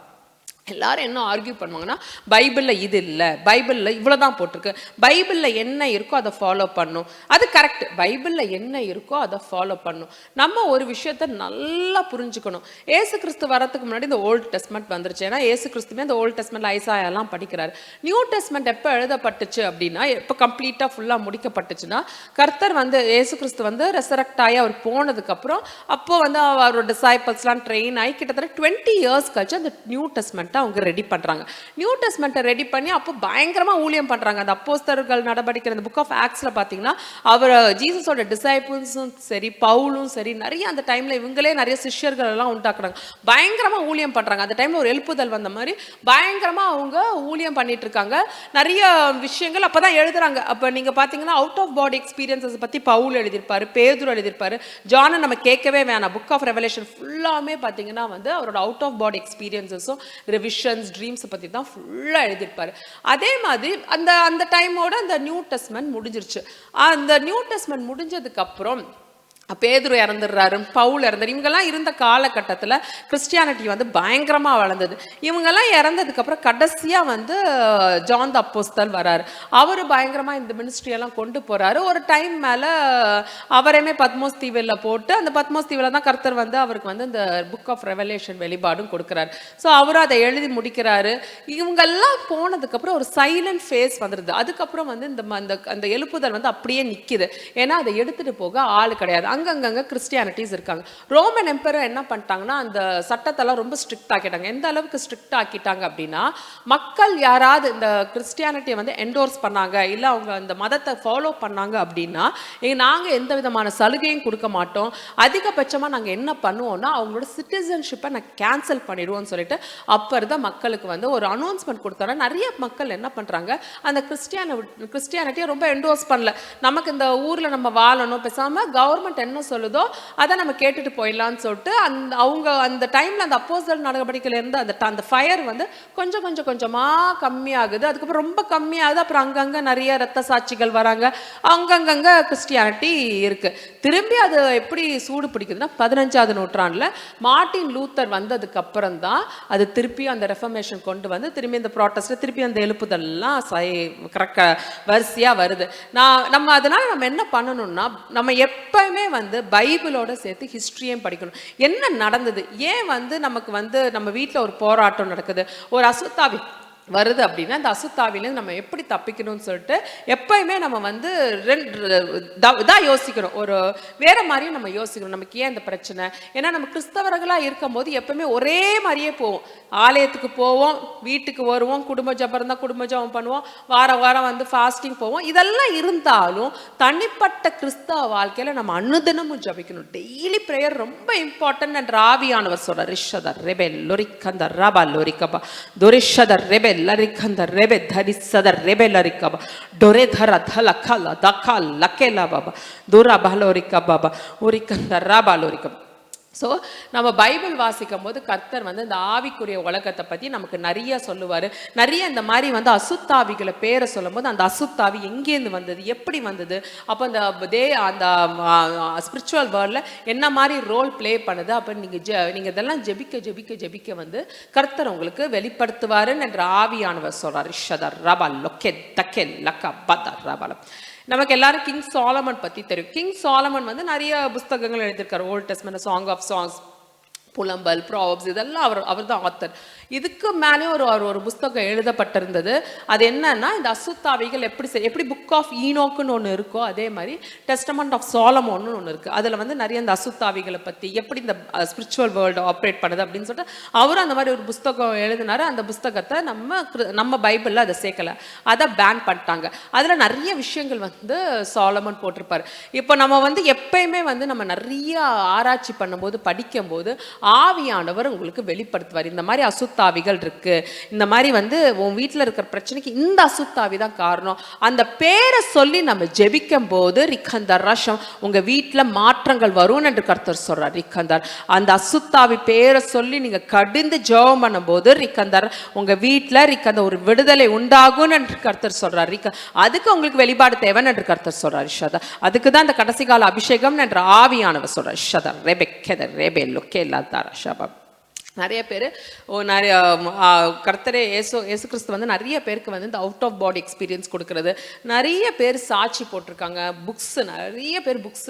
Speaker 1: எல்லாரும் என்ன ஆர்கியூ பண்ணுவாங்கன்னா, பைபிளில் இது இல்லை, பைபிளில் இவ்வளோ தான் போட்டிருக்கு, பைபிளில் என்ன இருக்கோ அதை ஃபாலோ பண்ணும். அது கரெக்ட், பைபிளில் என்ன இருக்கோ அதை ஃபாலோ பண்ணும். நம்ம ஒரு விஷயத்த நல்லா புரிஞ்சுக்கணும். ஏசு கிறிஸ்து வரத்துக்கு முன்னாடி இந்த ஓல்டு டெஸ்ட்மெண்ட் வந்துருச்சு. ஏன்னா ஏசு கிறிஸ்துமே இந்த ஓல்டு டெஸ்ட்மெண்ட் ஐசாயெல்லாம் படிக்கிறாரு. நியூ டெஸ்ட்மெண்ட் எப்போ எழுதப்பட்டுச்சு அப்படின்னா, எப்போ கம்ப்ளீட்டாக ஃபுல்லாக முடிக்கப்பட்டுச்சுன்னா, கர்த்தர் வந்து ஏசு கிறிஸ்து வந்து ரெசரக்ட் ஆகி அவர் போனதுக்கப்புறம் அப்போ வந்து அவரோட டிசைபிள்ஸ்லாம் ட்ரெயின் ஆகி கிட்டத்தட்ட 20 years கழிச்சு அந்த நியூ டெஸ்ட்மெண்ட் அவங்க ரெடி பண்றாங்க. நியூ டெஸ்ட்மெண்ட்டை ரெடி பண்ணி அப்போ பயங்கரமா ஊழியம் பண்றாங்க. அந்த அப்போஸ்தலர்கள் நடவடிக்கை அந்த புக் ஆஃப் ஆக்ட்ஸ்ல பாத்தீங்கன்னா, அவர் ஜீசஸோட டிசைபிள்ஸும் சரி, பவுலும் சரி, நிறைய அந்த டைம்ல இவங்களே நிறைய சிஷ்யர்கள் எல்லாம் உண்டாக்குறாங்க. பயங்கரமா ஊழியம் பண்றாங்க. அந்த டைம்ல ஒரு எழுப்புதல் வந்த மாதிரி பயங்கரமா அவங்க ஊழியம் பண்ணிட்டு இருக்காங்க. நிறைய விஷயங்கள் அப்பதான் எழுதுறாங்க. அப்ப நீங்க பாத்தீங்கன்னா அவுட் ஆஃப் பாடி எக்ஸ்பீரியன்ஸஸ் பத்தி பவுல் எழுதியிருப்பாரு, பேதுரு எழுதியிருப்பாரு, ஜானை நம்ம கேட்கவே வேணாம். புக் ஆஃப் ரெவலேஷன் ஃபுல்லாமே பாத்தீங்கன்னா வந்து அவரோட அவுட் ஆஃப் பாடி எக்ஸ்பீரியன்ஸஸும் விஷன்ஸ் ட்ரீம்ஸ் பற்றி தான் ஃபுல்லாக எழுதியிருப்பாரு. அதே மாதிரி அந்த டைமோட அந்த நியூ டெஸ்ட்மெண்ட் முடிஞ்சிருச்சு. அந்த நியூ டெஸ்ட்மெண்ட் முடிஞ்சதுக்கு அப்புறம் பேதுரு இறந்துடுறாரு, பவுல் இறந்துரு. இவங்கெல்லாம் இருந்த காலகட்டத்தில் கிறிஸ்டியானிட்டி வந்து பயங்கரமாக வளர்ந்தது. இவங்கெல்லாம் இறந்ததுக்கப்புறம் கடைசியாக வந்து ஜான் த அப்போஸ்தல் வராரு. அவர் பயங்கரமாக இந்த மினிஸ்ட்ரியெல்லாம் கொண்டு போகிறாரு. ஒரு டைம் மேலே அவரையுமே பத்மோஸ் தீவில் போட்டு, அந்த பத்மோஸ் தீவில் தான் கர்த்தர் வந்து அவருக்கு வந்து இந்த புக் ஆஃப் ரெவலேஷன் வெளிப்பாடும் கொடுக்குறாரு. ஸோ அவர் அதை எழுதி முடிக்கிறாரு. இவங்கெல்லாம் போனதுக்கப்புறம் ஒரு சைலண்ட் ஃபேஸ் வந்துடுது. அதுக்கப்புறம் வந்து அந்த எழுப்புதல் வந்து அப்படியே நிற்கிது. ஏன்னா அதை எடுத்துகிட்டு போக ஆள் கிடையாது. அங்கங்க கிறிஸ்டியானிட்டிஸ் இருக்காங்க. ரோமன் எம்பரர் என்ன பண்ணிட்டாங்கன்னா அந்த சட்டத்தெல்லாம் ரொம்ப ஸ்ட்ரிக்ட் ஆக்கிட்டாங்க. எந்த அளவுக்கு ஸ்ட்ரிக்ட் ஆக்கிட்டாங்க அப்படின்னா, மக்கள் யாராவது இந்த கிறிஸ்டியானிட்டியை வந்து என்டோர்ஸ் பண்ணாங்க, இல்லை அவங்க அந்த மதத்தை ஃபாலோ பண்ணாங்க அப்படின்னா நாங்கள் எந்த விதமான சலுகையும் கொடுக்க மாட்டோம். அதிகபட்சமாக நாங்கள் என்ன பண்ணுவோம்னா அவங்களோட சிட்டிசன்ஷிப்பை நான் கேன்சல் பண்ணிடுவோம்னு சொல்லிட்டு அப்போ தான் மக்களுக்கு வந்து ஒரு அனௌன்ஸ்மெண்ட் கொடுத்தாங்க. நிறைய மக்கள் என்ன பண்ணுறாங்க, அந்த கிறிஸ்டியானிட்டியை ரொம்ப என்டோர்ஸ் பண்ணல. நமக்கு இந்த ஊரில் நம்ம வாழணும், பேசாமல் கவர்மெண்ட் என்ன சொல்லுதோ அதை நம்ம கேட்டுட்டு போயிடலான்னு சொல்லிட்டு அவங்க அந்த டைம்ல அந்த அப்போஸ்தலர் நடவடிக்கையில இருந்து அந்த ஃபயர் வந்து கொஞ்சமா கம்மியாகுது. அதுக்கப்புறம் ரொம்ப கம்மியாகுது. அப்புறம் அங்கங்க நிறைய இரத்த சாட்சிகள் வராங்க, அங்கங்க கிறிஸ்டியானிட்டி இருக்கு. திரும்பி அது எப்படி சூடு பிடிக்குதுன்னா 15ஆவது நூற்றாண்டுல மார்ட்டின் லூத்தர் வந்ததுக்கு அப்புறம் தான் அது திருப்பி அந்த ரெஃபர்மேஷன் கொண்டு வந்து திரும்பி இந்த ப்ராட்டஸ்ட் திருப்பி அந்த எழுப்புதல்லாம் வரிசையா வருது. அதனால நம்ம என்ன பண்ணணும்னா, நம்ம எப்பவுமே வந்து பைபிளோட சேர்த்து ஹிஸ்டரியும் படிக்கணும். என்ன நடந்தது, ஏன் வந்து நமக்கு வந்து நம்ம வீட்டில் ஒரு போராட்டம் நடக்குது, ஒரு அசுத்தாவி வருது அப்படின்னா அந்த அசுத்தாவிலேருந்து நம்ம எப்படி தப்பிக்கணும்னு சொல்லிட்டு எப்பயுமே நம்ம வந்து இதாக யோசிக்கணும். ஒரு வேற மாதிரியும் நம்ம யோசிக்கணும், நமக்கு ஏன் இந்த பிரச்சனை. ஏன்னா நம்ம கிறிஸ்தவர்களாக இருக்கும் போது எப்பவுமே ஒரே மாதிரியே போவோம். ஆலயத்துக்கு போவோம், வீட்டுக்கு வருவோம், குடும்ப ஜபம் இருந்தால் குடும்ப ஜபம் பண்ணுவோம், வாரம் வந்து ஃபாஸ்டிங் போவோம். இதெல்லாம் இருந்தாலும் தனிப்பட்ட கிறிஸ்தவ வாழ்க்கையில் நம்ம அனுதினமும் ஜபிக்கணும். டெய்லி ப்ரேயர் ரொம்ப இம்பார்ட்டன்ட் என்ற ஆவியானவர் சொல்ற ரிஷதர் ரெபெல் லொரிக்கந்தர் ரபா லொரிக்கபா துரிஷதர் ரெபெல் லரிக்கந்தர் ரெபெ தரிசதர் ரெபெ லரிக்கபா டொரே தர தல கல தக்கால் லக்கேலா பாபா துரா பலோரிக்கா பாபா உரிக்கந்தர் ரபா லொரிக்கபா. ஸோ நம்ம பைபிள் வாசிக்கும் போது கர்த்தர் வந்து இந்த ஆவிக்குரிய உலகத்தை பற்றி நமக்கு நிறைய சொல்லுவார். நிறைய இந்த மாதிரி வந்து அசுத்தாவிகளை பேரை சொல்லும் போது அந்த அசுத்தாவி எங்கேருந்து வந்தது, எப்படி வந்தது, அப்போ அந்த ஸ்பிரிச்சுவல் வேர்ல்டில் என்ன மாதிரி ரோல் ப்ளே பண்ணுது, அப்போ நீங்கள் இதெல்லாம் ஜெபிக்க வந்து கர்த்தர் உங்களுக்கு வெளிப்படுத்துவாருன்னு என்ற ஆவியானவர் சொல்கிறார். ரிஷதர் ரபா லொக்கே தக்கே லக்கா பதர் ரபாலம். நமக்கு எல்லாரும் கிங் சாலமன் பற்றி தெரியும். கிங் சாலமன் வந்து நிறைய புஸ்தகங்கள் எழுதியிருக்காரு. Old testament, song of songs, புலம்பல், ப்ராவப்ஸ், இதெல்லாம் அவர் தான் ஆத்தர். இதுக்கு மேலே ஒரு புஸ்தகம் எழுதப்பட்டிருந்தது. அது என்னன்னா, இந்த அசுத்தாவிகள் எப்படி புக் ஆஃப் ஈனோக்குன்னு ஒன்று இருக்கோ அதே மாதிரி டெஸ்டமெண்ட் ஆஃப் சாலமோன்னு ஒன்று இருக்குது. அதில் வந்து நிறைய இந்த அசுத்தாவிகளை பற்றி எப்படி இந்த ஸ்பிரிச்சுவல் வேர்ல்டு ஆப்ரேட் பண்ணுது அப்படின்னு சொல்லிட்டு அவரும் அந்த மாதிரி ஒரு புஸ்தகம் எழுதினாரு. அந்த புஸ்தகத்தை நம்ம பைபிளில் அதை சேர்க்கலை, அதை பேன் பண்ணிட்டாங்க. அதில் நிறைய விஷயங்கள் வந்து சாலமன் போட்டிருப்பார். இப்போ நம்ம வந்து எப்பயுமே வந்து நம்ம நிறைய ஆராய்ச்சி பண்ணும்போது படிக்கும்போது ஆவியானவர் உங்களுக்கு வெளிப்படுத்துவார். இந்த மாதிரி அசுத்தாவிகள் இருக்கு, இந்த மாதிரி வந்து உன் வீட்டில் இருக்கிற பிரச்சனைக்கு இந்த அசுத்தாவி தான் காரணம். அந்த பேரை சொல்லி நம்ம ஜெபிக்கும் போது ரிக்கந்தர் ரஷம் உங்க வீட்டில் மாற்றங்கள் வரும் என்று கர்த்தர் சொல்றார். ரிக்கந்தர் அந்த அசுத்தாவி பேரை சொல்லி நீங்க கடிந்து ஜெபம் பண்ணும் போது ரிக்கந்தர் உங்க வீட்டில் ரிக்கந்த ஒரு விடுதலை உண்டாகும் என்று கர்த்தர் சொல்றார். அதுக்கு உங்களுக்கு வெளிப்பாடு தேவை என்று கர்த்தர் சொல்றார். ஷதா அதுக்கு தான் இந்த கடைசி கால அபிஷேகம் என்ற ஆவியானவர் சொல்றார். ஷதா ரெபெக்கெதர் ரெபெ லொக்கேலா தாரஷபா. நிறைய பேர் நிறைய கர்த்தரே ஏசு கிறிஸ்து வந்து நிறைய பேருக்கு வந்து இந்த அவுட் ஆஃப் பாடி எக்ஸ்பீரியன்ஸ் கொடுக்கறது, நிறைய பேர் சாட்சி போட்டிருக்காங்க, நிறைய பேர் புக்ஸ்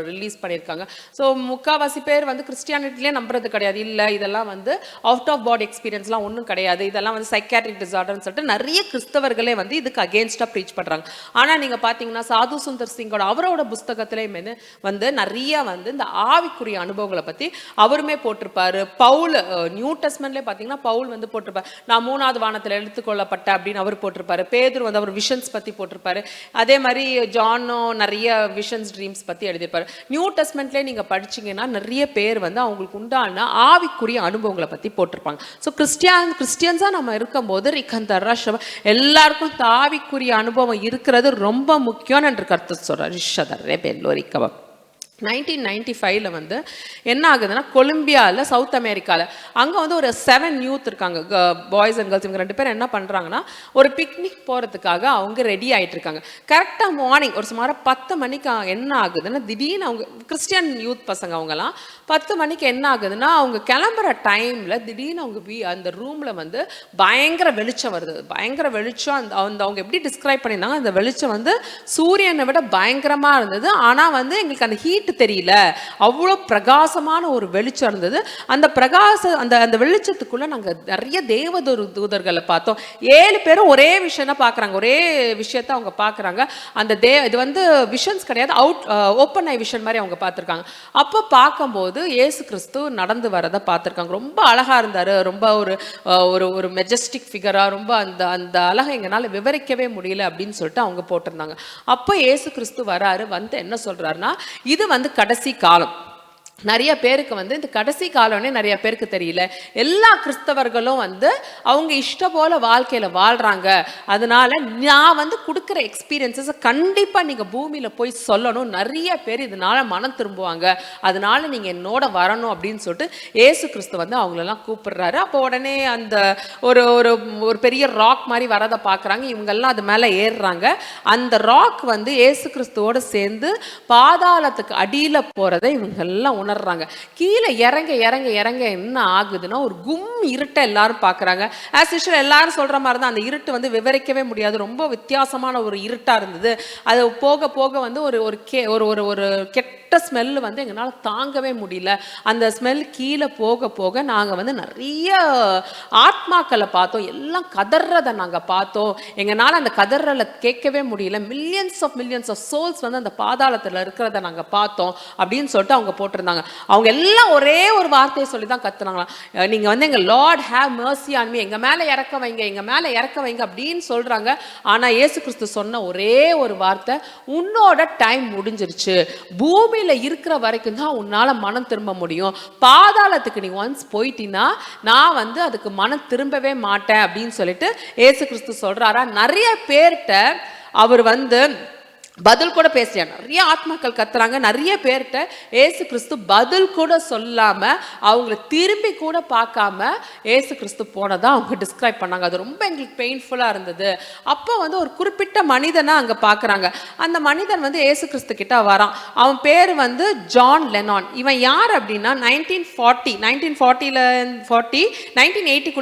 Speaker 1: ரிலீஸ் பண்ணியிருக்காங்க. ஸோ முக்கால்வாசி பேர் வந்து கிறிஸ்டியானிட்டிலே நம்புறது கிடையாது. இல்லை இதெல்லாம் வந்து அவுட் ஆஃப் பாடி எக்ஸ்பீரியன்ஸ்லாம் ஒன்றும் கிடையாது, இதெல்லாம் வந்து சைக்காட்ரிக் டிசார்டர்னு சொல்லிட்டு நிறைய கிறிஸ்தவர்களே வந்து இதுக்கு அகேன்ஸ்டாக ப்ரீச் பண்ணுறாங்க. ஆனால் நீங்கள் பார்த்தீங்கன்னா சாது சுந்தர் சிங்கோட அவரோட புஸ்தகத்திலேயுமே வந்து நிறைய வந்து இந்த ஆவிக்குரிய அனுபவங்களை பற்றி அவருமே போட்டிருப்பாரு. பவுல் நியூ டெஸ்ட்மென்ட்ல பாத்தீங்கன்னா பவுல் வந்து போட்டிருப்பாரு, நான் 3வது வானத்தில் எடுத்துக்கொள்ளப்பட்ட அப்படின்னு அவர் போட்டிருப்பாரு. பேதுரு வந்து அவர் விஷன்ஸ் பத்தி போட்டிருப்பாரு. அதே மாதிரி ஜானோ நிறைய விஷன்ஸ் ட்ரீம்ஸ் பத்தி எழுதியிருப்பாரு. நியூ டெஸ்ட்மென்ட்ல நீங்க படிச்சீங்கன்னா நிறைய பேர் வந்து அவங்களுக்கு உண்டான ஆவிக்குரிய அனுபவங்களை பத்தி போட்டிருப்பாங்க. ஸோ கிறிஸ்டியன்ஸா நம்ம இருக்கும் போது எல்லாருக்கும் ஆவிக்குரிய அனுபவம் இருக்கிறது ரொம்ப முக்கியம் என்று கருத்து சொல்றார். ரிஷதர் ரெபெல் லொரிக்கபா. 1995 வந்து என்ன ஆகுதுன்னா, கொலம்பியாவில், சவுத் அமெரிக்காவில் அங்கே வந்து ஒரு 7 யூத் இருக்காங்க, பாய்ஸ் அண்ட் கேர்ள்ஸ். இவங்க 2 பேரும் என்ன பண்ணுறாங்கன்னா, ஒரு பிக்னிக் போகிறதுக்காக அவங்க ரெடி ஆகிட்டு இருக்காங்க. கரெக்டாக மார்னிங் ஒரு சுமார் 10 மணிக்கு என்ன ஆகுதுன்னா, திடீர்னு அவங்க கிறிஸ்டியன் யூத் பசங்க அவங்கலாம் 10 மணிக்கு என்ன ஆகுதுன்னா, அவங்க கிளம்புற டைமில் திடீர்னு அவங்க அந்த ரூமில் வந்து பயங்கர வெளிச்சம் வருது. பயங்கர வெளிச்சம். அந்த அவங்க எப்படி டிஸ்கிரைப் பண்ணியிருந்தாங்க, அந்த வெளிச்சம் வந்து சூரியனை விட பயங்கரமாக இருந்தது. ஆனால் வந்து எங்களுக்கு அந்த ஹீட் தெரியல, அவ்வளோ பிரகாசமான ஒரு வெளிச்சம் இருந்தது. அந்த அந்த வெளிச்சத்துக்குள்ள நாங்க நிறைய தூதர்களை பார்த்தோம். 7 பேரும் ஒரே விஷயம் தான் பார்க்குறாங்க, ஒரே விஷயத்த அவங்க பார்க்குறாங்க. அந்த இது வந்து விஷன்ஸ் கிடையாது, ஓப்பன் ஐ விஷன் மாதிரி அவங்க பார்த்துருக்காங்க. அப்போ பார்க்கும்போது இயேசு கிறிஸ்து நடந்து வரதை பார்த்துருக்காங்க. ரொம்ப அழகா இருந்தாரு, ரொம்ப ஒரு மெஜஸ்டிக் ஃபிகரா, ரொம்ப அந்த அழகை எங்களால் விவரிக்கவே முடியல அப்படின்னு சொல்லிட்டு அவங்க போட்டிருந்தாங்க. அப்போ இயேசு கிறிஸ்து வராரு, வந்து என்ன சொல்றாருன்னா, இது வந்து கடைசி காலம். நிறைய பேருக்கு வந்து இந்த கடைசி காலம்னே நிறைய பேருக்கு தெரியல. எல்லா கிறிஸ்தவர்களும் வந்து அவங்க இஷ்ட போல வாழ்க்கையில வாழ்றாங்க. அதனால நான் வந்து கொடுக்குற எக்ஸ்பீரியன்ஸஸ் கண்டிப்பா நீங்க பூமியில போய் சொல்லணும். நிறைய பேர் இதனால மனம் திரும்புவாங்க, அதனால நீங்க என்னோட வரணும் அப்படின்னு சொல்லிட்டு ஏசு கிறிஸ்து வந்து அவங்களெல்லாம் கூப்பிடுறாரு. அப்போ உடனே அந்த ஒரு ஒரு பெரிய ராக் மாதிரி வரதை பார்க்குறாங்க. இவங்கெல்லாம் அது மேலே ஏறுறாங்க. அந்த ராக் வந்து ஏசு கிறிஸ்துவோட சேர்ந்து பாதாளத்துக்கு அடியில் போகிறதை இவங்கெல்லாம் உணர்றாங்க. கீழே இறங்க இறங்க இறங்க என்ன ஆகுதுன்னா, ஒரு இருட்டை எல்லாரும் பார்க்குறாங்க. ஆஸ் யூஷுவல் எல்லாரும் சொல்கிற மாதிரி தான், அந்த இருட்டு வந்து விவரிக்கவே முடியாது, ரொம்ப வித்தியாசமான ஒரு இருட்டாக இருந்தது. அது போக போக வந்து ஒரு கெட்ட ஸ்மெல்லு வந்து எங்களால் தாங்கவே முடியல. அந்த ஸ்மெல் கீழே போக போக நாங்கள் வந்து நிறைய ஆத்மாக்களை பார்த்தோம், எல்லாம் கதறதை நாங்கள் பார்த்தோம். எங்களால் அந்த கதறலை கேட்கவே முடியல. மில்லியன்ஸ் ஆஃப் சோல்ஸ் வந்து அந்த பாதாளத்தில் இருக்கிறத நாங்கள் பார்த்தோம் அப்படின்னு சொல்லிட்டு அவங்க போட்டிருந்தாங்க. அவங்க எல்லாம் ஒரே ஒரு வார்த்தையை சொல்லி தான் கத்துனாங்களாம், நீங்கள் வந்து எங்கள் Lord have mercy on me, எங்கள் மேலே இறக்க வைங்க, எங்கள் மேலே இறக்க வைங்க அப்படின்னு சொல்கிறாங்க. ஆனால் இயேசு கிறிஸ்து சொன்ன ஒரே ஒரு வார்த்தை, உன்னோட டைம் முடிஞ்சிருச்சு, பூமியில் இருக்கிற வரைக்கும் தான் உன்னால் மனம் திரும்ப முடியும், பாதாளத்துக்கு நீ ஒன்ஸ் போயிட்டீன்னா நான் வந்து அதுக்கு மனம் திரும்பவே மாட்டேன் அப்படின்னு சொல்லிட்டு இயேசு கிறிஸ்து சொல்கிறாரா. நிறைய பேர்கிட்ட அவர் வந்து பதில் கூட பேசுறாங்க. நிறைய ஆத்மாக்கள் கத்துறாங்க. நிறைய பேர்கிட்ட ஏசு கிறிஸ்து பதில் கூட சொல்லாம, அவங்கள திரும்பி கூட பார்க்காம ஏசு கிறிஸ்து போனதா அவங்க டிஸ்கிரைப் பண்ணாங்க. அது ரொம்ப எங்களுக்கு பெயின்ஃபுல்லா இருந்தது. அப்போ வந்து ஒரு குறிப்பிட்ட மனிதனை அங்க பாக்குறாங்க. அந்த மனிதன் வந்து ஏசு கிறிஸ்து கிட்ட வரான். அவன் பேர் வந்து ஜான் லெனான். இவன் யார் அப்படின்னா 1980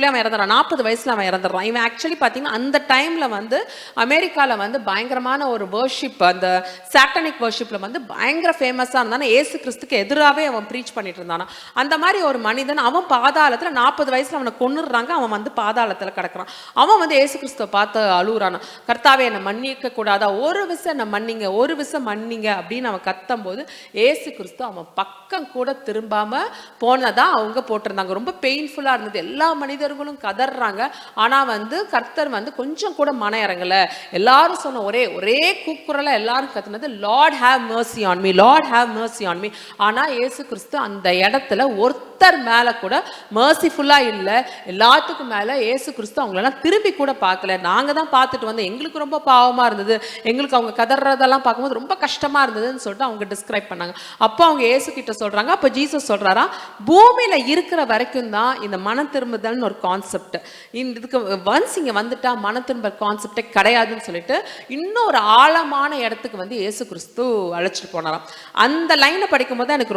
Speaker 1: அவன் இறந்துறான். 40 வயசுல அவன் இறந்துடுறான். இவன் ஆக்சுவலி பார்த்தீங்கன்னா அந்த டைம்ல வந்து அமெரிக்கால வந்து பயங்கரமான ஒரு வர்ஷிப், அந்த சாட்டனிக் வர்ஷிப்ல வந்து பயங்கர ஃபேமஸா இருந்தானா. ஏசு கிறிஸ்துக்கு எதிராகவே அவன் ப்ரீச் பண்ணிட்டு இருந்தானா. அந்த மாதிரி ஒரு மனிதன், அவன் பாதாளத்துல 40 வயசுல அவனை கொன்னுடுறாங்க. அவன் வந்து பாதாளத்துல கிடக்குறான். அவன் வந்து ஏசு கிறிஸ்துவை பார்த்து அழுகுறானா, கர்த்தாவே என்னை மன்னிக்க கூடாதா, ஒரு விசை என்னை மன்னிங்க, ஒரு விசை மன்னிங்க அப்படின்னு அவன் கத்தும் போது ஏசு கிறிஸ்து அவன் பக்கம் கூட திரும்பாம போனதா அவங்க போட்டிருந்தாங்க. ரொம்ப பெயின்ஃபுல்லா இருந்தது. எல்லா மனிதர்களும் கதறாங்க. ஆனா வந்து கர்த்தர் வந்து கொஞ்சம் கூட மன இறங்கல. எல்லாரும் சொன்ன ஒரே கூக்குரல எல்லாரும் கத்துனது, Lord have mercy on me, Lord have mercy on me. ஆனா இயேசு கிறிஸ்து அந்த இடத்துல ஒருத்தர் மேல கூட மர்சிஃபுல்லா இல்ல. எல்லாத்துக்கும் மேல இயேசு கிறிஸ்து அவங்களெல்லாம் திரும்பி கூட பார்க்கல. நாங்க தான் பார்த்துட்டு வந்தோம், எங்களுக்கு ரொம்ப பாவமா இருந்தது, எங்களுக்கு அவங்க கதறதெல்லாம் பார்க்கும்போது ரொம்ப கஷ்டமா இருந்ததுன்னு சொல்லிட்டு அவங்க டிஸ்கிரைப் பண்ணாங்க. அப்போ அவங்க இயேசு கிட்ட சொல்றாங்க, அப்போ ஜீசஸ் சொல்றாரா, பூமியில இருக்கிற வரைக்கும் தான் இந்த மனம் திரும்புதல்னு ஒரு கான்செப்ட், இதுக்கு ஒன்ஸ் இங்க வந்துட்டா மனம் திரும்பல் கான்செப்டே கிடையாதுன்னு சொல்லிட்டு இன்னொரு ஆழமான இடத்துக்கு வந்து இயேசு கிறிஸ்து அழைச்சிட்டு போனாராம். அந்த லைனை படிக்கும் போது எனக்கு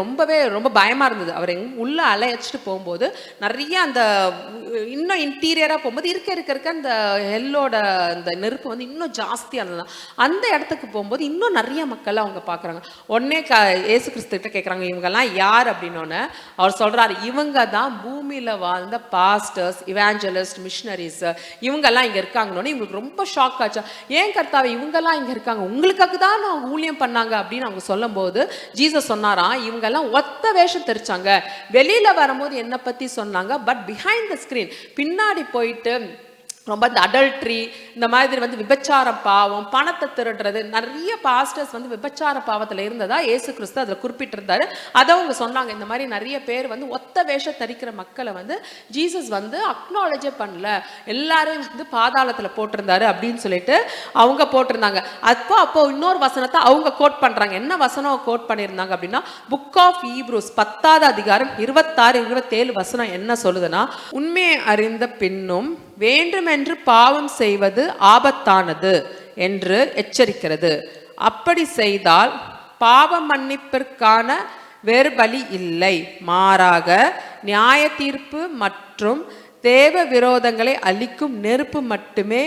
Speaker 1: ரொம்ப பயமா இருந்தது. அவர் உள்ள அழைச்சிட்டு போகும்போது நிறைய அந்த இன்னும் இன்டீரியரா போகும்போது இருக்க அந்த ஹெல்லோட அந்த நெருப்பு வந்து இன்னும் ஜாஸ்தியா இருந்தது. அந்த இடத்துக்கு போகும்போது இன்னும் நிறைய மக்கள் அவங்க பாக்குறாங்க. உடனே இயேசு கிறிஸ்து கிட்ட கேட்கறாங்க, இவங்கெல்லாம் யார் அப்படின்னு. அவர் சொல்றாரு, இவங்க தான் பூமியில வாழ்ந்த பாஸ்டர்ஸ், இவாஞ்சலிஸ்ட், மிஷனரிஸ், இவங்கெல்லாம் இங்க இருக்காங்கன்னு. இவங்களுக்கு ரொம்ப ஷாக் ஆச்சா, ஏன் கர்த்தாவே இவங்கெல்லாம் இங்க இருக்காங்க, உங்களுக்காக தான் அவங்க ஊழியம் பண்ணாங்க அப்படின்னு அவங்க சொல்லும் போது ஜீசஸ் சொன்னாராம், இவங்கெல்லாம் ஒத்த வேஷம் தெரிச்சாங்க, வெளியில வரும்போது என்ன பத்தி சொன்னாங்க, பட் பிஹைண்ட் த ஸ்கிரீன், பின்னாடி போயிட்டு ரொம்ப இந்த அடல்ட்ரி, இந்த மாதிரி வந்து விபச்சார பாவம், பணத்தை திருடுறது, நிறைய பாஸ்டர்ஸ் வந்து விபச்சார பாவத்தில் இருந்ததா இயேசு கிறிஸ்து அதில் குறிப்பிட்டிருந்தாரு. அதை அவங்க சொன்னாங்க. இந்த மாதிரி நிறைய பேர் வந்து ஒத்த வேஷம் தரிக்கிற மக்களை வந்து ஜீசஸ் வந்து அக்னாலஜே பண்ணல, எல்லாரையும் வந்து பாதாளத்தில் போட்டிருந்தாரு அப்படின்னு சொல்லிட்டு அவங்க போட்டிருந்தாங்க. அப்போ இன்னொரு வசனத்தை அவங்க கோட் பண்றாங்க. என்ன வசனம் கோட் பண்ணியிருந்தாங்க அப்படின்னா, புக் ஆஃப் ஈப்ரூஸ் 10வது அதிகாரம் 26-27 வசனம் என்ன சொல்லுதுன்னா, உண்மையை அறிந்த பின்னும் வேண்டுமென்று பாவம் செய்வது ஆபத்தானது என்று எச்சரிக்கிறது. அப்படி செய்தால் பாவ மன்னிப்பிற்கான வேறு வழி இல்லை, மாறாக நியாய தீர்ப்பு மற்றும் தேவ விரோதங்களை அழிக்கும் நெருப்பு மட்டுமே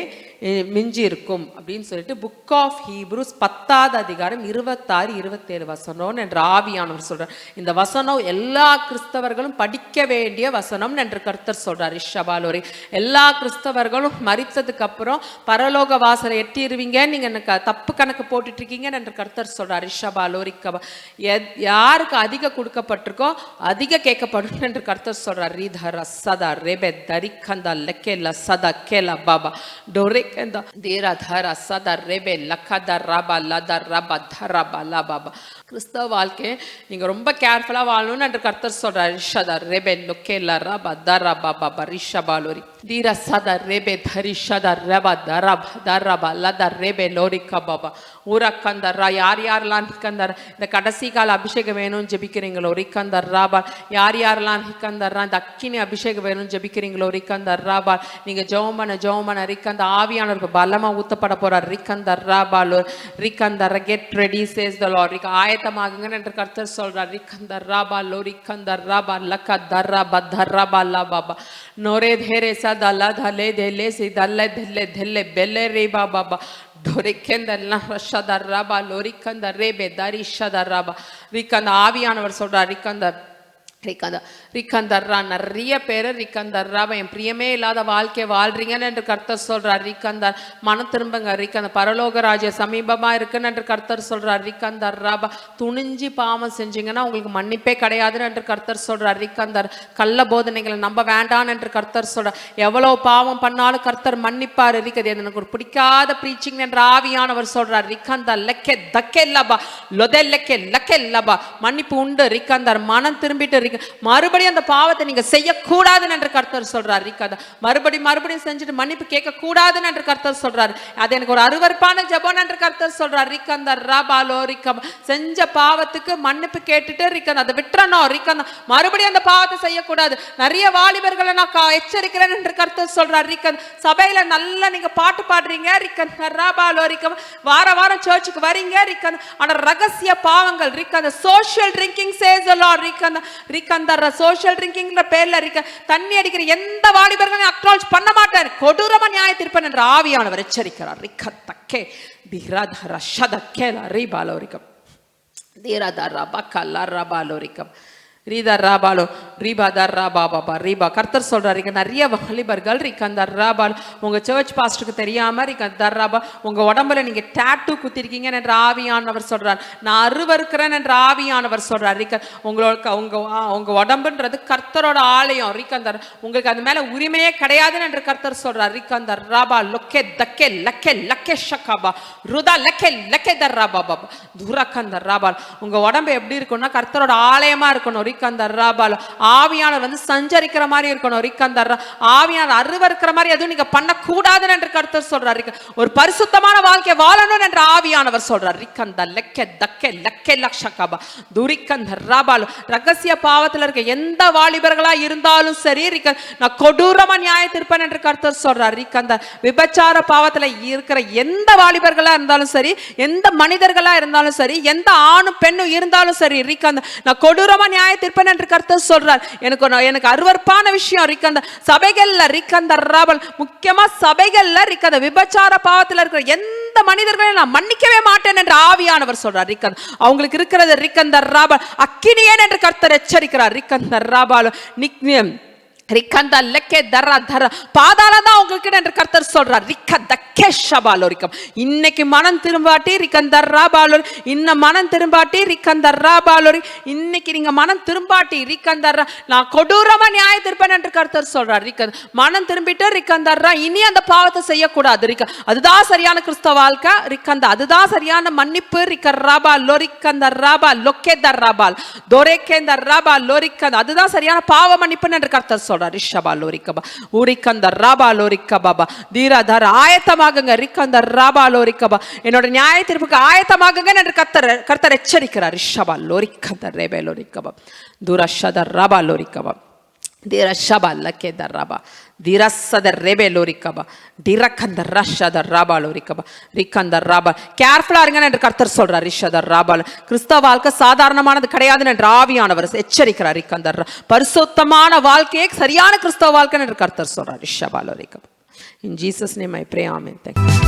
Speaker 1: மிஞ்சி இருக்கும் அப்படின்னு சொல்லிட்டு புக் ஆஃப் ஹீப்ரூஸ் 10வது அதிகாரம் 26-27 வசனம் என்று ஆவியானவர் சொல்றார். இந்த வசனம் எல்லா கிறிஸ்தவர்களும் படிக்க வேண்டிய வசனம் என்று கர்த்தர் சொல்றார். ரிஷபாலோரி, எல்லா கிறிஸ்தவர்களும் மரித்ததுக்கு அப்புறம் பரலோக வாசலை எட்டிடுவீங்க, நீங்க எனக்கு தப்பு கணக்கு போட்டுட்டு இருக்கீங்க என்று கர்த்தர் சொல்றார். ரிஷபாலோரி, யாருக்கு அதிக கொடுக்கப்பட்டிருக்கோ அதிக கேட்கப்படும் என்று கர்த்தர் சொல்றார். ரீதர சதா ரெபே தரிக்கந்தா லெக்கேல சதா கேல பாபா டோரே கிறிஸ்தவ வாழ்க்கையை நீங்க ரொம்ப கேர்ஃபுல்லா வாழணும் என்று கர்த்தர் சொல்றார். யார் யாரெல்லாம் இந்த கடைசி கால அபிஷேகம் வேணும் ஜெபிக்கிறீங்களோ ரிக்கந்தர் ராபா, யார் யாரெல்லாம் இந்த அக்கினி அபிஷேகம் வேணும் ஜெபிக்கிறீங்களோ ரிக்கந்தர் ராபா, நீங்க ஜெபம் ரிக்கந்த ஆவியானவருக்கு பலமா ஊத்தப்பட போறார். ரிக்கந்தர் ராபாலோ ரிக்கந்தர் கெட் ரெடி சேஸ் தி லார்ட், ஆயத்தமாகுங்க என்று கர்த்தர் சொல்றார். ரிக்கந்தர் ராபாலோ ரிக்கந்தர் ராபா லக்க தர்ரபா தர்ரபா லபாபா நோரே தேரே சதல தலே தேலே சி தல்லே தெல்லே தெல்லே பெல்லே ரே பாபா ஆவியானவர் சொல்றார். ரிக்கந்தர்ரா, நிறைய பேர் ரிக்கந்தர்ரா என் பிரியமே இல்லாத வாழ்க்கை வாழ்றீங்கன்னு என்று கர்த்தர் சொல்றார். ரிக்கந்தர், மனம் திரும்புங்க. ரிக்கந்தர், பரலோக ராஜ்யம் சமீபமா இருக்குன்னு என்று கர்த்தர் சொல்றார். ரிக்கந்தர்ரா, துணிஞ்சு பாவம் செஞ்சீங்கன்னா உங்களுக்கு மன்னிப்பே கிடையாதுன்னு என்று கர்த்தர் சொல்றார். ரிக்கந்தர், கள்ள போதனைகளை நம்ப வேண்டாம் என்று கர்த்தர் சொல்றார். எவ்வளவு பாவம் பண்ணாலும் கர்த்தர் மன்னிப்பார். இருக்குது எனக்கு ஒரு பிடிக்காத பிரீச்சிங் என்று ஆவியானவர் சொல்றார். ரிக்கந்தர் லெக்கே தக்கே லபா லொதே லெக்கே லக்கே லபா, மன்னிப்பு உண்டு. ரிக்கந்தர், மனம் திரும்பிட்டு மறுபடியும் அந்த பாவத்தை நீங்க செய்யக்கூடாதுன்னு என்று கர்த்தர் சொல்றார். மறுபடியும் செஞ்சுட்டு மன்னிப்பு கேட்க கூடாதுன்னு என்று கர்த்தர் சொல்றார். அது எனக்கு ஒரு அருவருப்பான ஜெபம் என்று கர்த்தர் சொல்றார். ரிக்கந்தர் ராபாலோ ரிக்கம், செஞ்ச பாவத்துக்கு மன்னிப்பு கேட்டுட்டு ரிக்கந்த அதை விட்டுறணும். ரிக்கந்த மறுபடியும் அந்த பாவத்தை செய்யக்கூடாது. நிறைய வாலிபர்களை நான் எச்சரிக்கிறேன் என்று கர்த்தர் சொல்றார். ரிக்கந்த, சபையில நல்லா நீங்க பாட்டு பாடுறீங்க ரிக்கந்தர் ராபாலோ ரிக்கம், வாரம் சர்ச்சுக்கு வரீங்க ரிக்கந்த, ஆனா ரகசிய பாவங்கள் ரிக்கந்த சோஷியல் ட்ரிங்கிங் சேஸ் தி லார்ட் ரிக்கந்தர் சோஷியல் ட்ரிங்கிங்ன்ற பேர்ல தண்ணி அடிக்கிற எந்த வாலிபர்களும் அக்னாலஜ் பண்ண மாட்டார். கொடூரமா நியாய தீர்ப்பன் என்று ஆவியானவர் எச்சரிக்கிறார். ரிக்கத்தக்கே திராதர ஷதக்கேல ரீபாலோரிகம் தீராதர பக்கல்ல ரபாலோரிகம் ரீதர் ராபாலோ ரீபாதர் ராபாபா ரீபா. கர்த்தர் சொல்றாரு, நிறைய வாலிபர்கள் ரிக்கந்தர் ராபால் உங்க சர்ச் பாஸ்டருக்கு தெரியாம ரிக்கந்தர் ராபா உங்க உடம்புல நீங்க டாட்டூ குத்திருக்கீங்க என்று ஆவியானவர் சொல்றார். நான் அருவருக்கிறேன் என்று ஆவியானவர் சொல்றார். உங்க உடம்புன்றது கர்த்தரோட ஆலயம். ரிக்கந்தர், உங்களுக்கு அது மேல உரிமையே கிடையாதுன்னு என்று கர்த்தர் சொல்றார். ரிக்கந்தர் ராபா லொக்கே தக்கே லக்கே லக்கே ஷகாபா ருதா லக்கே லக்கே தர் ராபா பாபா துரக்கந்தர் ராபால். உங்க உடம்பு எப்படி இருக்கும்னா கர்த்தரோட ஆலயமா இருக்கணும். ஆவியானவர் வந்து சஞ்சரிக்கிற மாதிரி இருக்கணும். ரிக்கந்தர், ஆவியானவர் அருவருக்கிற மாதிரி எதுவும் நீங்க பண்ண கூடாதுன்னு என்று கர்த்தர் சொல்றார். ஒரு பரிசுத்தமான வாழ்க்கை வாழணும் என்று ஆவியானவர் சொல்றார். ரிக்கந்தர் லெக்கே தக்கே லக்கே லக்ஷகபா துரிக்கந்தர் ராபால். ரகசிய பாவத்தில் இருக்க எந்த வாலிபர்களா இருந்தாலும் சரி நான் கொடூரமா நியாய தீர்ப்பேன் என்று கர்த்தர் சொல்றார். ரிக்கந்தர், விபச்சார பாவத்தில் இருக்கிற எந்த வாலிபர்களா இருந்தாலும் சரி, எந்த மனிதர்களா இருந்தாலும் சரி, எந்த ஆணும் பெண்ணும் இருந்தாலும் சரி, ரிக்கந்தர் நான் கொடூரமா நியாய தீர்ப்பேன் என்று கர்த்தர் சொல்றார். எனக்கு அருவருப்பான விஷயம் ரிக்கந்த சபைகள்ல ரிக்கந்தர் ராபல், முக்கியமா சபைகள்ல ரிக்கந்த விபச்சார பாவத்தில் இருக்கிற எந்த மனிதர்களையும் நான் மன்னிக்கவே மாட்டேன் என்று ஆவியானவர் சொல்றார். ரிக்கந்த, அவங்களுக்கு இருக்கிறது ரிக்கந்தர் ராபல் அக்கினியன் என்று கர்த்தர் எச்சரிக்கிறார். ரிக்கந்தர் ராபால் நிக்னியம் ரிக்கந்த லெக்கே தர தர பாதாளம் தான் உங்களுக்கு என்று கர்த்தர் சொல்றார். ரிக்க தக்க கேஷபாலோரிக்கம். இன்னைக்கு மனம் திரும்பாட்டி ரிக்கந்தர்ராபாலோரி, இன்னும் மனம் திரும்பாட்டி ரிக்கந்தர்ராபாலோரி, இன்னைக்கு நீங்க மனம் திரும்பாட்டி ரிக்கந்தர்ரா, நான் கொடூரமா நியாய திருப்பேன் என்று கர்த்தர் சொல்றார். மனம் திரும்பிட்டு ரிக்கந்தர்ரா, இனி அந்த பாவத்தை செய்யக்கூடாது. அதுதான் சரியான கிறிஸ்தவ வாழ்க்கை. ரிக்கந்த அதுதான் சரியான மன்னிப்பு. ரிக்கர்ராபா லோரிக்கந்தர்ராபா லொக்கேதர்ராபால் தோரேகேந்தர்ராபா லோரிக்கந்த, அதுதான் சரியான பாவ மன்னிப்பு என்று கர்த்தர் சொல்றார். ரிஷபா லோரிக்கபா ஊரிக்கந்தர்ராபா லோரிக்கபாபா தீராதார ஆயத்தமாகுங்க. ரிக்கந்தர்ராபா லோரிக்கபா, என்னோட நியாய தீர்ப்புக்கு ஆயத்தமாகுங்க என்று கர்த்தர் எச்சரிக்கிறார். ரிஷபா லோரிக்கந்தர் ரேபே லோரிக்கபா துரஷதர்ராபா லோரிக்கபா தீரஷபா லக்கேதர்ராபா திரசதர் ரேபே லோரிக்கபா டிரக்கந்தர் ரஷதர் ராபா லோரிக்கபா ரிக்கந்தர் ராபா. கேர்ஃபுல்லா இருங்க என்று கர்த்தர் சொல்றார். ரிஷதர் ராபா, கிறிஸ்தவ வாழ்க்கை சாதாரணமானது கிடையாது என்று ஆவியானவர் எச்சரிக்கிறார். ரிக்கந்தர் பரிசுத்தமான வாழ்க்கையே சரியான கிறிஸ்தவ வாழ்க்கை என்று கர்த்தர் சொல்றார். Rishabha லோரிக்கபா. In Jesus' name I pray, amen. Thank you.